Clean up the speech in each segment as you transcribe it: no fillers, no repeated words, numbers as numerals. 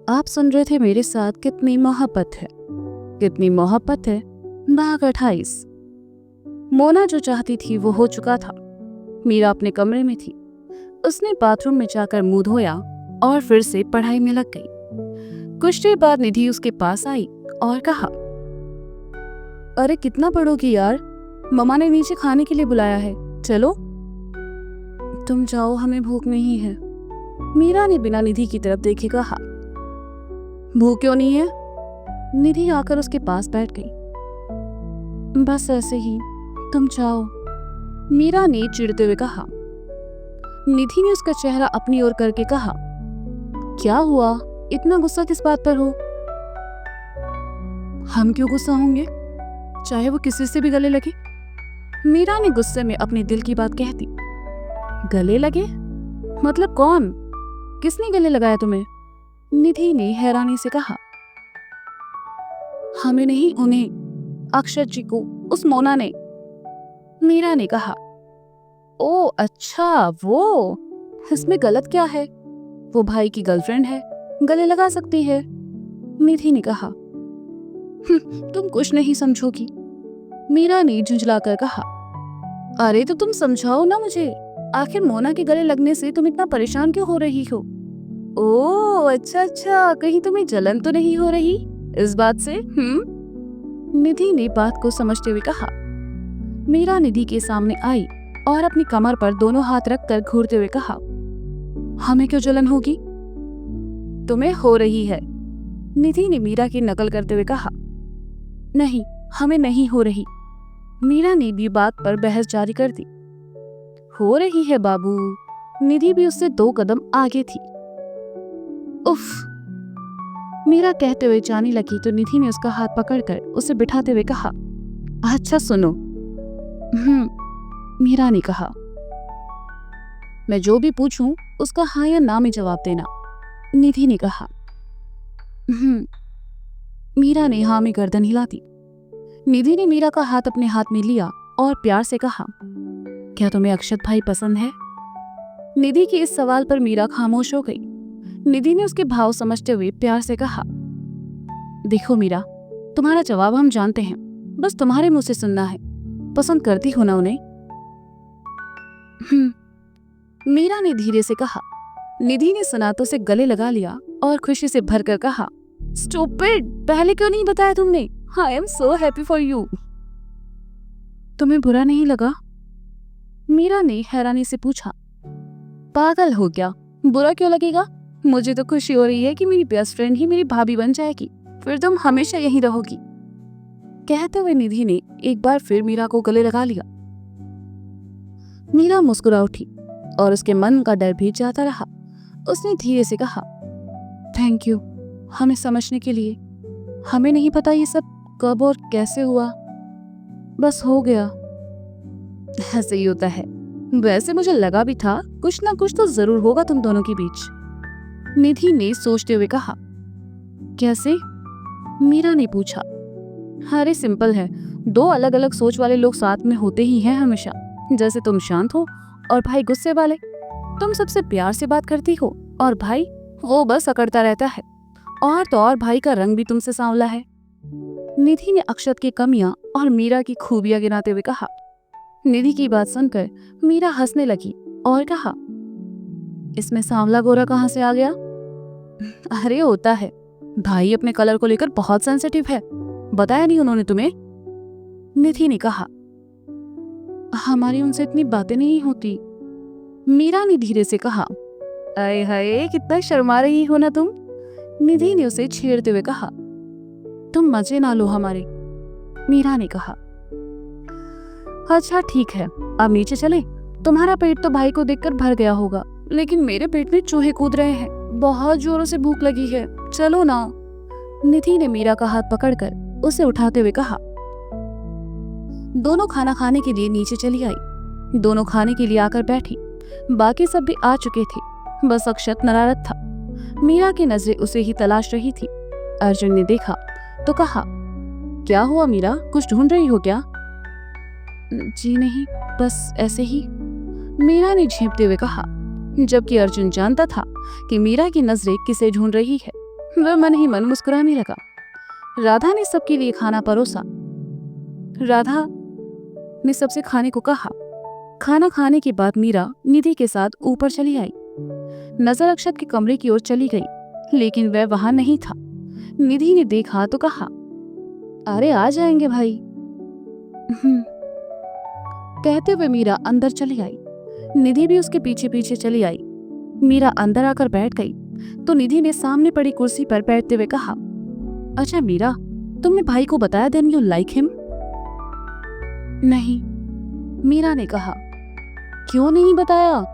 आप सुन रहे थे मेरे साथ कितनी मोहब्बत है। कितनी मोहब्बत है भाग 28। मोना जो चाहती थी वो हो चुका था। मीरा अपने कमरे में थी। उसने बाथरूम में जाकर मुंह धोया और फिर से पढ़ाई में लग गई। कुछ देर बाद निधि उसके पास आई और कहा, अरे कितना पढ़ोगी यार, मम्मा ने नीचे खाने के लिए बुलाया है, चलो। तुम जाओ, हमें भूख नहीं है। मीरा ने बिना निधि की तरफ देखे कहा। भूख क्यों नहीं है? निधि आकर उसके पास बैठ गई। बस ऐसे ही, तुम जाओ, मीरा ने चिढ़ते हुए कहा। निधि ने उसका चेहरा अपनी ओर करके कहा, क्या हुआ, इतना गुस्सा किस बात पर हो? हम क्यों गुस्सा होंगे, चाहे वो किसी से भी गले लगे। मीरा ने गुस्से में अपने दिल की बात कह दी। गले लगे? मतलब कौन, किसने गले लगाया तुम्हें? निधि ने हैरानी से कहा। हमें नहीं, उन्हें, अक्षत जी को, उस मोना ने। मीरा ने कहा। ओ अच्छा, वो, इसमें गलत क्या है? वो भाई की गर्लफ्रेंड है, गले लगा सकती है। निधि ने कहा। तुम कुछ नहीं समझोगी, मीरा ने झुंझलाकर कहा। अरे तो तुम समझाओ ना मुझे, आखिर मोना के गले लगने से तुम इतना परेशान क्यों हो रही हो? ओह अच्छा, कहीं तुम्हें जलन तो नहीं हो रही इस बात से? निधि ने बात को समझते हुए कहा। मीरा निधि के सामने आई और अपनी कमर पर दोनों हाथ रखकर घूरते हुए कहा, हमें क्यों जलन होगी? तुम्हें हो रही है, निधि ने मीरा की नकल करते हुए कहा। नहीं, हमें नहीं हो रही। मीरा ने भी बात पर बहस जारी कर दी। हो रही है बाबू। निधि भी उससे 2 कदम आगे थी। उफ, मीरा कहते हुए जाने लगी तो निधि ने उसका हाथ पकड़कर उसे बिठाते हुए कहा, अच्छा सुनो। मीरा ने कहा, मैं जो भी पूछूं उसका हाँ या ना में जवाब देना। निधि ने कहा। मीरा ने हाँ में गर्दन हिला दी। निधि ने मीरा का हाथ अपने हाथ में लिया और प्यार से कहा, क्या तुम्हें अक्षत भाई पसंद है? निधि के इस सवाल पर मीरा खामोश हो गई। निधि ने उसके भाव समझते हुए प्यार से कहा, देखो मीरा, तुम्हारा जवाब हम जानते हैं, बस तुम्हारे मुंह से सुनना है। पसंद करती हो ना उन्हें? मीरा ने धीरे से कहा। निधि ने सुना तो उसे गले लगा लिया और खुशी से भरकर कहा, स्टूपिड, पहले क्यों नहीं बताया तुमने? I am so happy for you. तुम्हें बुरा नहीं लगा? मीरा ने हैरानी से पूछा। पागल हो क्या, बुरा क्यों लगेगा? मुझे तो खुशी हो रही है कि मेरी बेस्ट फ्रेंड ही मेरी भाभी बन जाएगी, फिर तुम हमेशा यहीं रहोगी। कहते हुए निधि ने एक बार फिर मीरा को गले लगा लिया। मीरा मुस्कुरा उठी और उसके मन का डर भी जाता रहा। उसने धीरे से कहा, थैंक यू हमें समझने के लिए। हमें नहीं पता ये सब कब और कैसे हुआ, बस हो गया। ऐसे ही होता है। वैसे मुझे लगा भी था कुछ ना कुछ तो जरूर होगा तुम दोनों के बीच। निधि ने सोचते हुए कहा। कैसे? मीरा ने पूछा। अरे सिंपल है, 2 अलग अलग सोच वाले लोग साथ में होते ही हैं हमेशा। जैसे तुम शांत हो और भाई गुस्से वाले। तुम सबसे प्यार से बात करती हो और भाई वो बस अकड़ता रहता है। और तो और भाई का रंग भी तुमसे सांवला है। निधि ने अक्षत की कमियां और मीरा की खूबियां गिनाते हुए कहा। निधि की बात सुनकर मीरा हंसने लगी और कहा, इसमें सांवला गोरा कहाँ से आ गया? अरे होता है, भाई अपने कलर को लेकर बहुत सेंसिटिव है, बताया नहीं उन्होंने तुम्हें? निधि ने कहा। हमारी उनसे इतनी बातें नहीं होती, मीरा ने धीरे से कहा। अरे हाय, कितना शर्मा रही हो ना तुम, निधि ने उसे छेड़ते हुए कहा। तुम मजे ना लो हमारे, मीरा ने कहा। अच्छा ठीक है, अब नीचे चले। तुम्हारा पेट तो भाई को देखकर भर गया होगा, लेकिन मेरे पेट में चूहे कूद रहे हैं, बहुत जोरों से भूख लगी है, चलो ना। निधि ने मीरा का हाथ पकड़कर उसे उठाते हुए कहा। दोनों खाना खाने के लिए नीचे चली आई। दोनों खाने के लिए आकर बैठी। बाकी सब भी आ चुके थे, बस अक्षत नरारत था। मीरा की नजरें उसे ही तलाश रही थी। अर्जुन ने देखा तो कहा, क्या हुआ मीरा, कुछ ढूंढ रही हो क्या? जी नहीं, बस ऐसे ही, मीरा ने झेंपते हुए कहा। जबकि अर्जुन जानता था कि मीरा की नजरें किसे ढूंढ रही है। वह मन ही मन मुस्कुराने लगा। राधा ने सबके लिए खाना परोसा। राधा ने सबसे खाने को कहा। खाना खाने के बाद मीरा निधि के साथ ऊपर चली आई। नजर अक्षत के कमरे की ओर चली गई, लेकिन वह वहां नहीं था। निधि ने देखा तो कहा, अरे आ जाएंगे भाई। कहते हुए मीरा अंदर चली आई। निधि भी उसके पीछे पीछे चली आई। मीरा अंदर आकर बैठ गई तो निधि ने सामने पड़ी कुर्सी पर बैठते हुए कहा, अच्छा मीरा, तुमने भाई को बताया देन यू लाइक हिम? नहीं, मीरा ने कहा। क्यों नहीं बताया?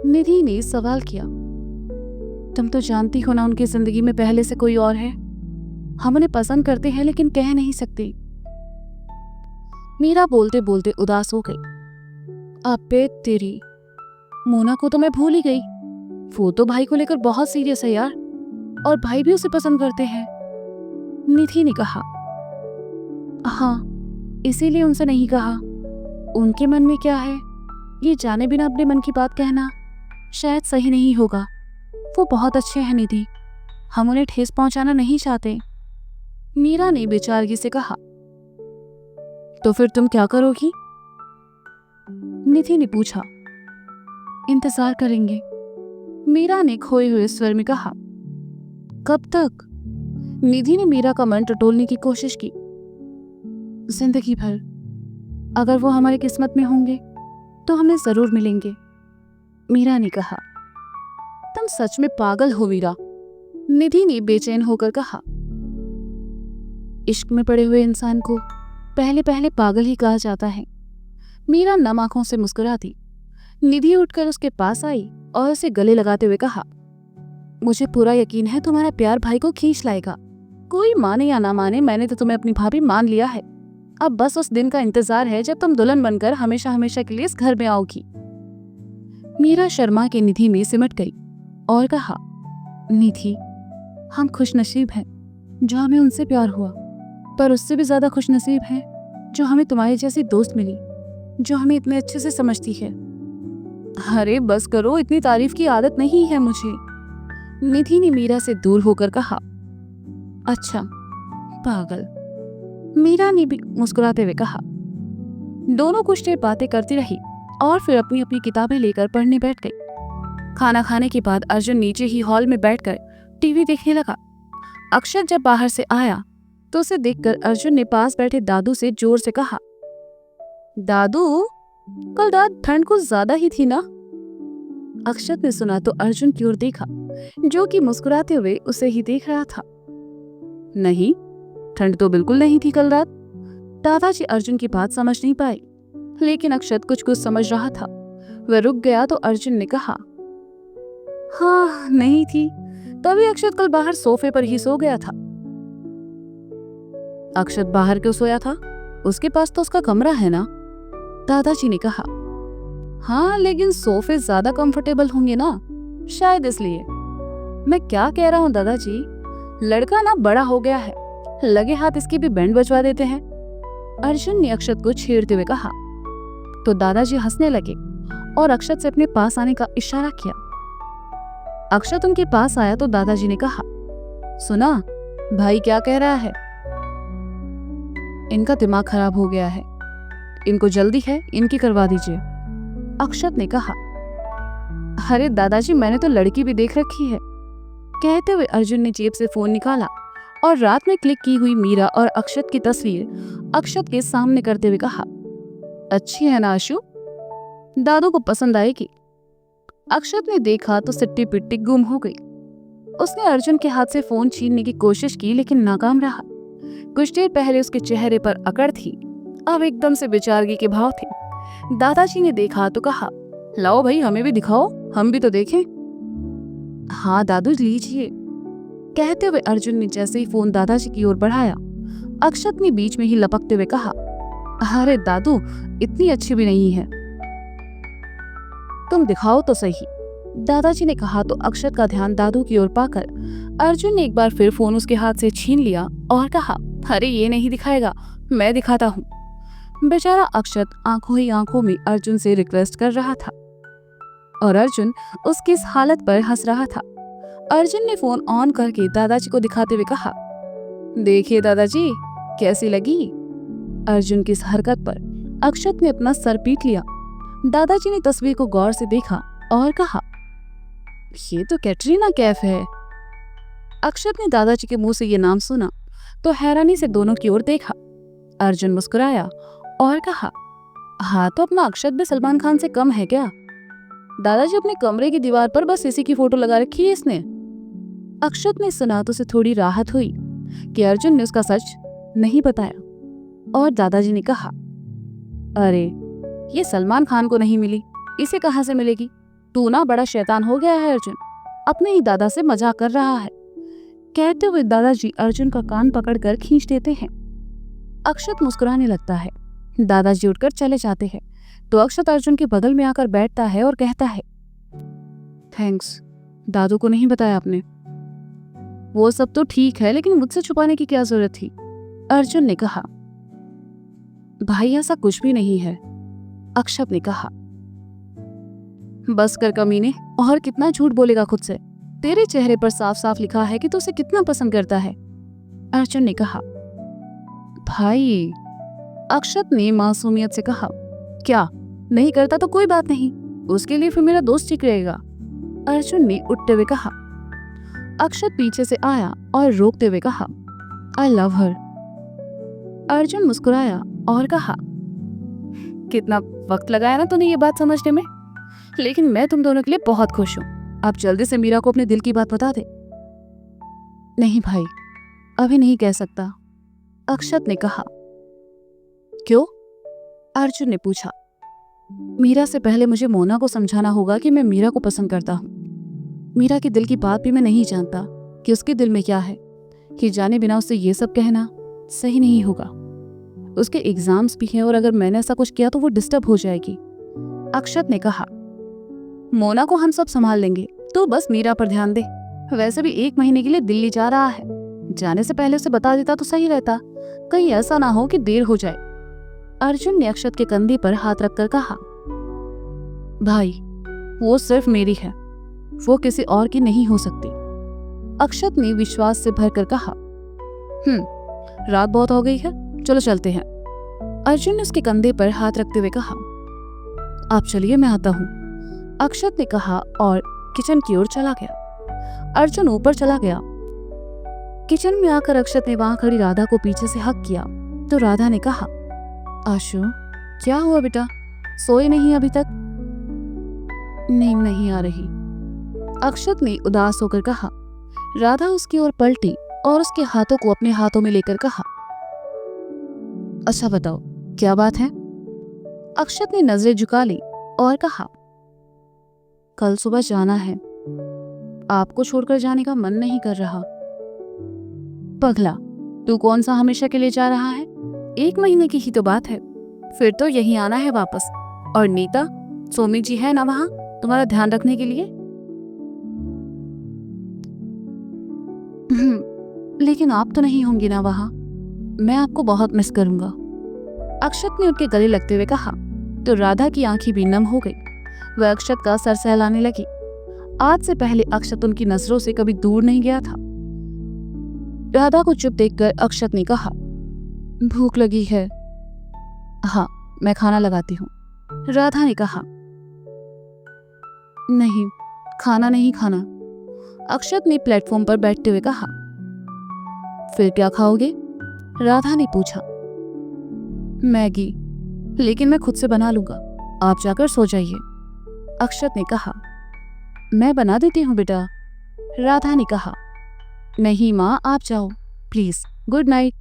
निधि ने सवाल किया। तुम तो जानती हो ना, उनकी जिंदगी में पहले से कोई और है। हम उन्हें पसंद करते हैं लेकिन कह नहीं सकते। मीरा बोलते बोलते उदास हो गई। अबे तेरी, मोना को तो मैं भूल ही गई। वो तो भाई को लेकर बहुत सीरियस है यार, और भाई भी उसे पसंद करते हैं। निधि ने कहा। हाँ, इसीलिए उनसे नहीं कहा। उनके मन में क्या है ये जाने बिना अपने मन की बात कहना शायद सही नहीं होगा। वो बहुत अच्छे हैं निधि, हम उन्हें ठेस पहुंचाना नहीं चाहते। मीरा ने बेचारगी से कहा। तो फिर तुम क्या करोगी? निधि ने पूछा। इंतजार करेंगे, मीरा ने खोए हुए स्वर में कहा। कब तक? निधि ने मीरा का मन टटोलने की कोशिश की। जिंदगी भर। अगर वो हमारी किस्मत में होंगे तो हमें जरूर मिलेंगे, मीरा ने कहा। तुम सच में पागल हो मीरा, निधि ने बेचैन होकर कहा। इश्क में पड़े हुए इंसान को पहले पहले पागल ही कहा जाता है। मीरा नम आंखों से मुस्कुरा दी। निधि उठकर उसके पास आई और उसे गले लगाते हुए कहा, मुझे पूरा यकीन है तुम्हारा प्यार भाई को खींच लाएगा। कोई माने या ना माने, मैंने तो तुम्हें अपनी भाभी मान लिया है। अब बस उस दिन का इंतजार है जब तुम दुल्हन बनकर हमेशा हमेशा के लिए इस घर में आओगी। मीरा शर्मा के निधि में सिमट गई और कहा, निधि, हम खुशनसीब हैं जो हमें उनसे प्यार हुआ, पर उससे भी ज्यादा खुशनसीब हैं जो हमें तुम्हारी जैसी दोस्त मिली, जो हमें इतने अच्छे से समझती है। अरे बस करो, इतनी तारीफ की आदत नहीं है मुझे, निधि ने मीरा से दूर होकर कहा। अच्छा, पागल, मीरा ने भी मुस्कुराते हुए कहा। दोनों कुछ देर बातें करती रही और फिर अपनी अपनी किताबें लेकर पढ़ने बैठ गई। खाना खाने के बाद अर्जुन नीचे ही हॉल में बैठकर टीवी देखने लगा। अक्षत जब बाहर से आया तो उसे देखकर अर्जुन ने पास बैठे दादू से जोर से कहा, दादू, कल रात ठंड कुछ ज्यादा ही थी ना? अक्षत ने सुना तो अर्जुन की ओर देखा, जो कि मुस्कुराते हुए उसे ही देख रहा था। नहीं, ठंड तो बिल्कुल नहीं थी कल रात। दादाजी अर्जुन की बात समझ नहीं पाए, लेकिन अक्षत कुछ कुछ समझ रहा था। वह रुक गया तो अर्जुन ने कहा, हाँ नहीं थी, तभी अक्षत कल बाहर सोफे पर ही सो गया था। अक्षत बाहर क्यों सोया था? उसके पास तो उसका कमरा है ना? दादाजी ने कहा। हाँ, लेकिन सोफे ज्यादा कंफर्टेबल होंगे ना, शायद इसलिए। मैं क्या कह रहा हूँ दादाजी, लड़का ना बड़ा हो गया है, लगे हाथ इसकी भी बैंड बजवा देते हैं, अर्जुन ने अक्षत को छेड़ते हुए कहा। तो दादाजी हंसने लगे और अक्षत से अपने पास आने का इशारा किया। अक्षत उनके पास आया तो दादाजी ने कहा, सुना भाई क्या कह रहा है? इनका दिमाग खराब हो गया है, इनको जल्दी है, इनकी करवा दीजिए, अक्षत ने कहा। अरे दादाजी, मैंने तो लड़की भी देख रखी है, कहते हुए अर्जुन ने जेब से फोन निकाला और रात में क्लिक की हुई मीरा और अक्षत की तस्वीर अक्षत के सामने करते हुए कहा, अच्छी है ना आशु, दादू को पसंद आएगी। अक्षत ने देखा तो सिट्टी पिट्टी गुम हो गई। उसने अर्जुन के हाथ से फोन छीनने की कोशिश की लेकिन नाकाम रहा। कुछ देर पहले उसके चेहरे पर अकड़ थी, अब एकदम से बेचारगी के भाव थे। दादाजी ने देखा तो कहा, लाओ भाई, हमें भी दिखाओ, हम भी तो देखें। हाँ दादू, लीजिए, कहते हुए अर्जुन ने जैसे ही फोन दादाजी की ओर बढ़ाया, अक्षत ने बीच में ही लपकते हुए कहा, अरे दादू, इतनी अच्छी भी नहीं है, तुम दिखाओ तो सही। दादाजी ने कहा तो अक्षत का ध्यान दादू की ओर पाकर अर्जुन ने एक बार फिर फोन उसके हाथ से छीन लिया और कहा, अरे ये नहीं दिखाएगा, मैं दिखाता हूँ। बेचारा अक्षत आंखों ही आंखों में अर्जुन से रिक्वेस्ट कर रहा था और अर्जुन उसकी इस हालत पर हंस रहा था। अर्जुन ने फोन ऑन करके दादाजी को दिखाते हुए कहा, देखिए दादाजी, कैसी लगी? अर्जुन की इस हरकत पर अक्षत ने अपना सर पीट लिया। दादाजी ने तस्वीर को गौर से देखा और कहा, ये तो कैटरीना कैफ है। अक्षत ने दादाजी के मुंह से ये नाम सुना तो हैरानी से दोनों की ओर देखा। अर्जुन मुस्कुराया और कहा, हाँ तो अपना अक्षत भी सलमान खान से कम है क्या? दादाजी, अपने कमरे की दीवार पर बस इसी की फोटो लगा रखी है इसने। अक्षत ने सुना तो उसे थोड़ी राहत हुई कि अर्जुन ने उसका सच नहीं बताया। और दादाजी ने कहा, अरे ये सलमान खान को नहीं मिली, इसे कहां से मिलेगी? तू ना बड़ा शैतान हो गया है अर्जुन, अपने ही दादा से मजाक कर रहा है। कहते हुए दादाजी अर्जुन का कान पकड़कर खींच देते हैं। अक्षत मुस्कुराने लगता है। दादाजी उठकर चले जाते हैं तो अक्षत अर्जुन के बगल में आकर बैठता है और कहता है, थैंक्स, दादू को नहीं बताया आपने। वो सब तो ठीक है, लेकिन मुझसे छुपाने की क्या जरूरत थी? अर्जुन ने कहा। भाई ऐसा कुछ भी नहीं है, अक्षत ने कहा। बस कर कमीने, और कितना झूठ बोलेगा खुद से? तेरे चेहरे पर साफ साफ लिखा है कि तू उसे कितना पसंद करता है। अर्जुन ने कहा। भाई, अक्षत ने मासूमियत से कहा, क्या नहीं करता तो कोई बात नहीं, उसके लिए फिर मेरा दोस्त ठीक रहेगा। अर्जुन ने उठते हुए कहा। अक्षत पीछे से आया और रोकते हुए कहा, आई लव हर। अर्जुन मुस्कुराया और कहा, कितना वक्त लगाया ना तूने ये बात समझने में, लेकिन मैं तुम दोनों के लिए बहुत खुश हूं। अब जल्दी से मीरा को अपने दिल की बात बता दे। नहीं भाई, अभी नहीं कह सकता, अक्षत ने कहा। क्यों? अर्जुन ने पूछा। मीरा से पहले मुझे मोना को समझाना होगा कि मैं मीरा को पसंद करता हूँ। मीरा के दिल की बात भी मैं नहीं जानता कि उसके दिल में क्या है, कि जाने बिना उससे ये सब कहना सही नहीं होगा। उसके एग्जाम्स भी हैं और अगर मैंने ऐसा कुछ किया तो वो डिस्टर्ब हो जाएगी। अक्षत ने कहा, मोना को हम सब संभाल लेंगे, तो बस मीरा पर ध्यान दे। वैसे भी 1 महीने के लिए दिल्ली जा रहा है, जाने से पहले उसे बता देता तो सही रहता, कहीं ऐसा ना हो कि देर हो जाए। अर्जुन ने अक्षत के कंधे पर हाथ रखकर कहा, भाई वो सिर्फ मेरी है, वो किसी और की नहीं हो सकती। अक्षत ने विश्वास से भरकर कहा, रात बहुत हो गई है, चलो चलते हैं। अर्जुन ने उसके कंधे पर हाथ रखते हुए कहा, आप चलिए, मैं आता हूँ। अक्षत ने कहा और किचन की ओर चला गया। अर्जुन ऊपर चला गया। किचन में आकर अक्षत ने वहां खड़ी राधा को पीछे से हक किया तो राधा ने कहा, आशु क्या हुआ बेटा, सोए नहीं अभी तक? नींद नहीं आ रही, अक्षत ने उदास होकर कहा। राधा उसकी ओर पलटी और उसके हाथों को अपने हाथों में लेकर कहा, अच्छा बताओ क्या बात है? अक्षत ने नजरें झुका ली और कहा, कल सुबह जाना है, आपको छोड़कर जाने का मन नहीं कर रहा। पगला, तू कौन सा हमेशा के लिए जा रहा है? 1 महीने की ही तो बात है, फिर तो यहीं आना है वापस। और नीता, सोमी जी है ना वहां तुम्हारा ध्यान रखने के लिए? लेकिन आप तो नहीं होंगी ना वहां, मैं आपको बहुत मिस करूंगा। अक्षत ने उनके गले लगते हुए कहा तो राधा की आंखें भी नम हो गई। वह अक्षत का सर सहलाने लगी। आज से पहले अक्षत उनकी नजरों से कभी दूर नहीं गया था। राधा को चुप देखकर अक्षत ने कहा, भूख लगी है। हाँ, मैं खाना लगाती हूँ, राधा ने कहा। नहीं, खाना नहीं खाना, अक्षत ने प्लेटफॉर्म पर बैठते हुए कहा। फिर क्या खाओगे? राधा ने पूछा। मैगी, लेकिन मैं खुद से बना लूंगा, आप जाकर सो जाइए, अक्षत ने कहा। मैं बना देती हूँ बेटा, राधा ने कहा। नहीं माँ, आप जाओ प्लीज, गुड नाइट,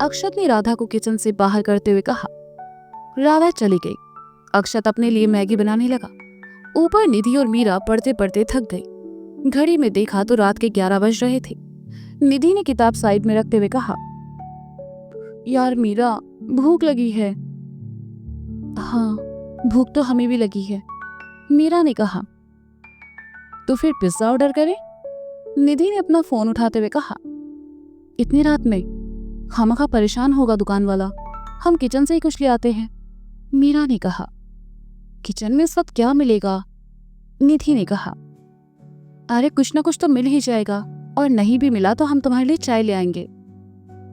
अक्षत ने राधा को किचन से बाहर करते हुए कहा। राधा चली गई। अक्षत अपने लिए मैगी बनाने लगा। ऊपर निधि और मीरा पढ़ते पढ़ते थक गई। घड़ी में देखा तो रात के 11 बज रहे थे। निधि ने किताब साइड में रखते हुए कहा, यार मीरा, भूख लगी है। हाँ, भूख तो हमें भी लगी है, मीरा ने कहा। तो फिर पिज्जा ऑर्डर करें? निधि ने अपना फोन उठाते हुए कहा। इतनी रात में खामखा परेशान होगा दुकान वाला, हम किचन से ही कुछ ले आते हैं, मीरा ने कहा। किचन में इस वक्त क्या मिलेगा? निधि ने कहा। अरे कुछ ना कुछ तो मिल ही जाएगा, और नहीं भी मिला तो हम तुम्हारे लिए चाय ले आएंगे,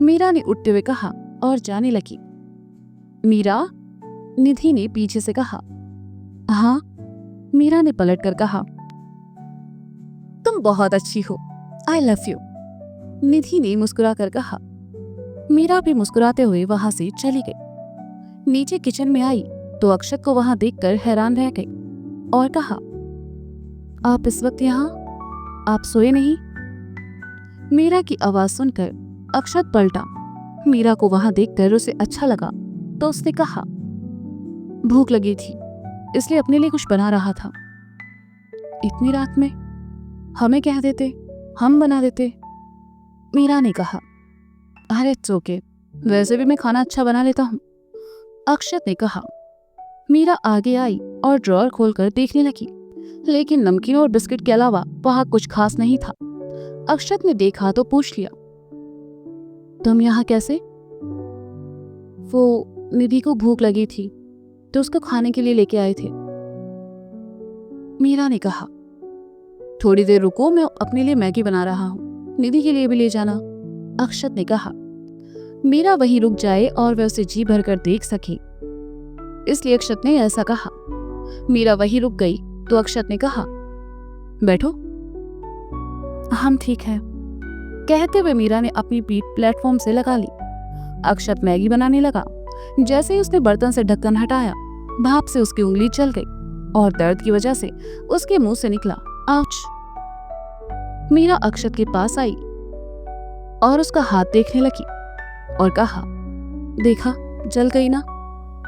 मीरा ने उठते हुए कहा और जाने लगी। मीरा, निधि ने पीछे से कहा। हाँ, मीरा ने पलटकर कहा। तुम बहुत अच्छी हो, आई लव यू, निधि ने मुस्कुराकर कहा। मीरा भी मुस्कुराते हुए वहां से चली गई। नीचे किचन में आई तो अक्षत को वहां देखकर हैरान रह गई और कहा, आप इस वक्त यहाँ? आप सोए नहीं? मीरा की आवाज सुनकर अक्षत पलटा। मीरा को वहां देखकर उसे अच्छा लगा तो उसने कहा, भूख लगी थी इसलिए अपने लिए कुछ बना रहा था। इतनी रात में? हमें कह देते, हम बना देते, मीरा ने कहा। अरे इट्स ओके, वैसे भी मैं खाना अच्छा बना लेता हूँ, अक्षत ने कहा। मीरा आगे आई और ड्रॉअर खोलकर देखने लगी, लेकिन नमकीन और बिस्किट के अलावा वहां कुछ खास नहीं था। अक्षत ने देखा तो पूछ लिया, तुम यहाँ कैसे? वो निधि को भूख लगी थी तो उसको खाने के लिए लेके आए थे, मीरा ने कहा। थोड़ी देर रुको, मैं अपने लिए मैगी बना रहा हूँ, निधि के लिए भी ले जाना, अक्षत ने कहा। मीरा वहीं रुक जाए और वह उसे जी भरकर देख सके, इसलिए अक्षत ने ऐसा कहा। मीरा वहीं रुक गई तो अक्षत ने कहा, बैठो। हम ठीक हैं, कहते हुए मीरा ने अपनी पीठ प्लेटफॉर्म से लगा ली। अक्षत मैगी बनाने लगा। जैसे ही उसने बर्तन से ढक्कन हटाया, भाप से उसकी उंगली चल गई और दर्द की वजह से उसके मुंह से निकला, आउच। मीरा अक्षत के पास आई और उसका हाथ देखने लगी और कहा, देखा, जल गई ना?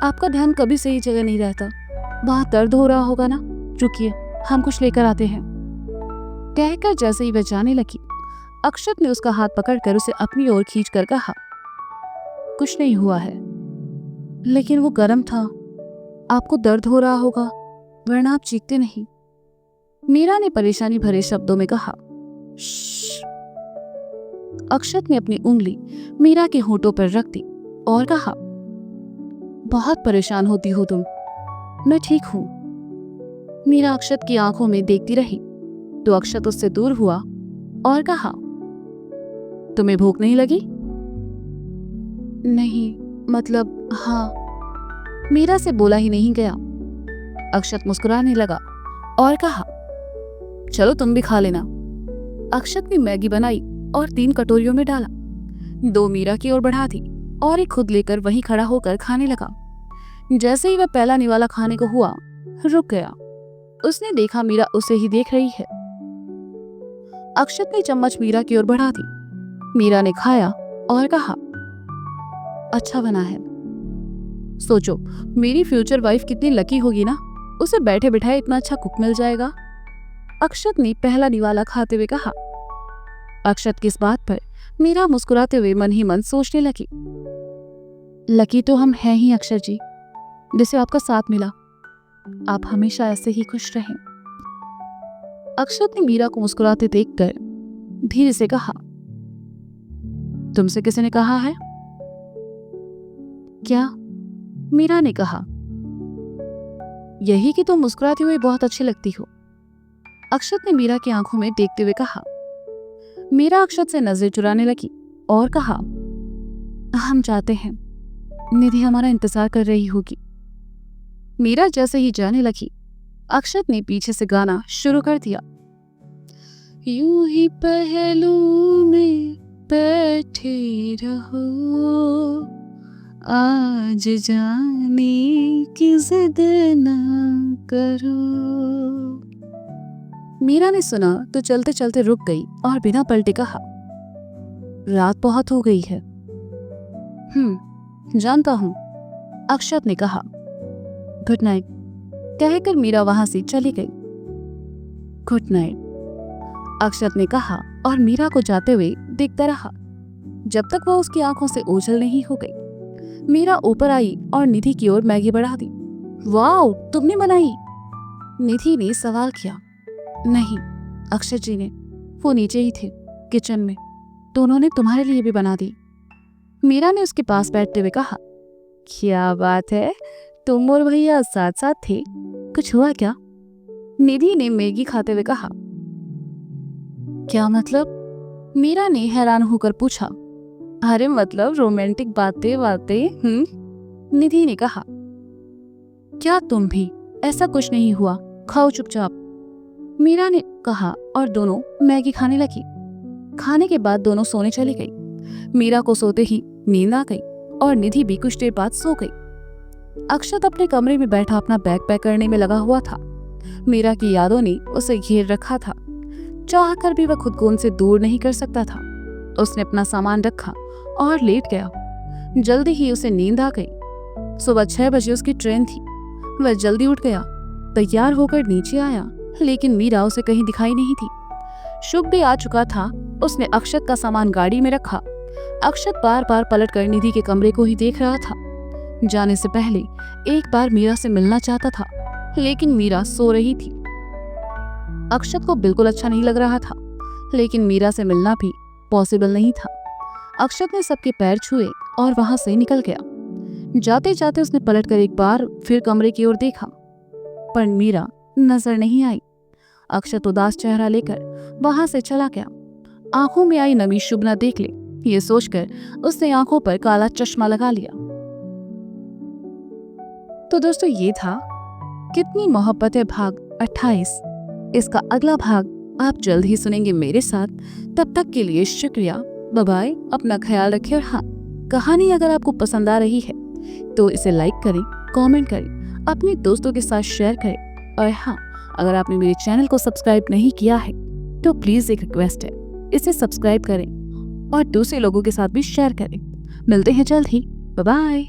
आपका ध्यान कभी सही जगह नहीं रहता, वहां दर्द हो रहा होगा ना? रुकिए, हम कुछ लेकर आते हैं, कहकर जैसे ही वह जाने लगी, अक्षत ने उसका हाथ पकड़कर उसे अपनी ओर खींचकर कहा, कुछ नहीं हुआ है, लेकिन वो गर्म था, आपको दर्द हो रहा होगा, वरना आप चीखते नहीं, मीरा ने परेशानी भरे शब्दों में कहा। अक्षत ने अपनी उंगली मीरा के होठों पर रख दी और कहा, बहुत परेशान होती हो तुम, मैं ठीक हूं। मीरा अक्षत की आंखों में देखती रही तो अक्षत उससे दूर हुआ और कहा, तुम्हें भूख नहीं लगी? नहीं, मतलब हाँ, मीरा से बोला ही नहीं गया। अक्षत मुस्कुराने लगा और कहा, चलो तुम भी खा लेना। अक्षत ने मैगी बनाई और 3 कटोरियों में डाला, 2 मीरा की ओर बढ़ा दी और एक खुद लेकर वहीं खड़ा होकर खाने लगा। जैसे ही वह पहला निवाला खाने को हुआ, रुक गया। उसने देखा मीरा उसे ही देख रही है। अक्षत ने चम्मच मीरा की ओर बढ़ा दी। मीरा ने खाया और कहा, अच्छा बना है। सोचो, मेरी फ्यूचर वाइफ कितनी लकी होगी ना, उसे बैठे बिठाए इतना अच्छा कुक मिल जाएगा, अक्षत ने पहला निवाला खाते हुए कहा। अक्षत की इस बात पर मीरा मुस्कुराते हुए मन ही मन सोचने लगी, लकी तो हम हैं ही अक्षर जी, जिसे आपका साथ मिला, आप हमेशा ऐसे ही खुश रहें। अक्षत ने मीरा को मुस्कुराते देखकर धीरे से कहा, तुमसे किसी ने कहा है क्या? मीरा ने कहा, यही कि तुम मुस्कुराती हुई बहुत अच्छी लगती हो, अक्षत ने मीरा की आंखों में देखते हुए कहा। मीरा अक्षत से नजर चुराने लगी और कहा, हम जाते हैं, निधि हमारा इंतजार कर रही होगी। मीरा जैसे ही जाने लगी, अक्षत ने पीछे से गाना शुरू कर दिया। यूं ही पहलू में बैठे रहो, आज जाने की जिद ना करो। मीरा ने सुना तो चलते चलते रुक गई और बिना पलटे कहा, रात बहुत हो गई है। जानता हूं, अक्षत ने कहा। गुड नाइट, कहकर मीरा वहां से चली गई। गुड नाइट, अक्षत ने कहा और मीरा को जाते हुए देखता रहा जब तक वह उसकी आंखों से ओझल नहीं हो गई। मीरा ऊपर आई और निधि की ओर मैगी बढ़ा दी। वाओ, तुमने बनाई? निधि ने सवाल किया। नहीं, अक्षत जी ने, वो नीचे ही थे किचन में, तो उन्होंने तुम्हारे लिए भी बना दी, मीरा ने उसके पास बैठते हुए कहा। क्या बात है, तुम और भैया साथ साथ थे, कुछ हुआ क्या? निधि ने मैगी खाते हुए कहा। क्या मतलब? मीरा ने हैरान होकर पूछा। अरे मतलब रोमांटिक बातें बातें। निधि ने कहा। क्या तुम भी? ऐसा कुछ नहीं हुआ, खाओ चुपचाप, मीरा ने कहा और दोनों मैगी खाने लगी। खाने के बाद दोनों सोने चली गई। मीरा को सोते ही नींद आ गई और निधि भी कुछ देर बाद सो गई। अक्षत अपने कमरे में बैठा अपना बैग पैक करने में लगा हुआ था। मीरा की यादों ने उसे घेर रखा था। चाहकर भी वह खुद को उनसे दूर नहीं कर सकता था। उसने अपना सामान रखा और लेट गया। जल्दी ही उसे नींद आ गई। सुबह 6 बजे उसकी ट्रेन थी। वह जल्दी उठ गया, तैयार होकर नीचे आया, लेकिन मीरा उसे कहीं दिखाई नहीं थी। शुभ भी आ चुका था। उसने अक्षत का सामान गाड़ी में रखा। अक्षत बार बार पलटकर निधि के कमरे को ही देख रहा था। जाने से पहले एक बार मीरा से मिलना चाहता था, लेकिन मीरा सो रही थी। अक्षत को बिल्कुल अच्छा नहीं लग रहा था, लेकिन मीरा से मिलना भी पॉसिबल नहीं था। अक्षत ने सबके पैर छुए और वहां से निकल गया। जाते जाते उसने पलटकर एक बार फिर कमरे की ओर देखा, पर मीरा नजर नहीं आई। अक्षत उदास चेहरा लेकर वहां से चला गया। आंखों में आई नमी शुभ न देख ले, ये सोचकर उसने आंखों पर काला चश्मा लगा लिया। तो दोस्तों ये था कितनी मोहब्बत है भाग 28। इसका अगला भाग आप जल्द ही सुनेंगे मेरे साथ। तब तक के लिए शुक्रिया, बाय बाय, अपना ख्याल रखें। और हाँ, कहानी अगर आपको पसंद आ रही है तो इसे लाइक करें, कमेंट करें, अपने दोस्तों के साथ शेयर करें। और हाँ, अगर आपने मेरे चैनल को सब्सक्राइब नहीं किया है तो प्लीज एक रिक्वेस्ट है, इसे सब्सक्राइब करें और दूसरे लोगों के साथ भी शेयर करें। मिलते हैं जल्द ही, बाय बाय।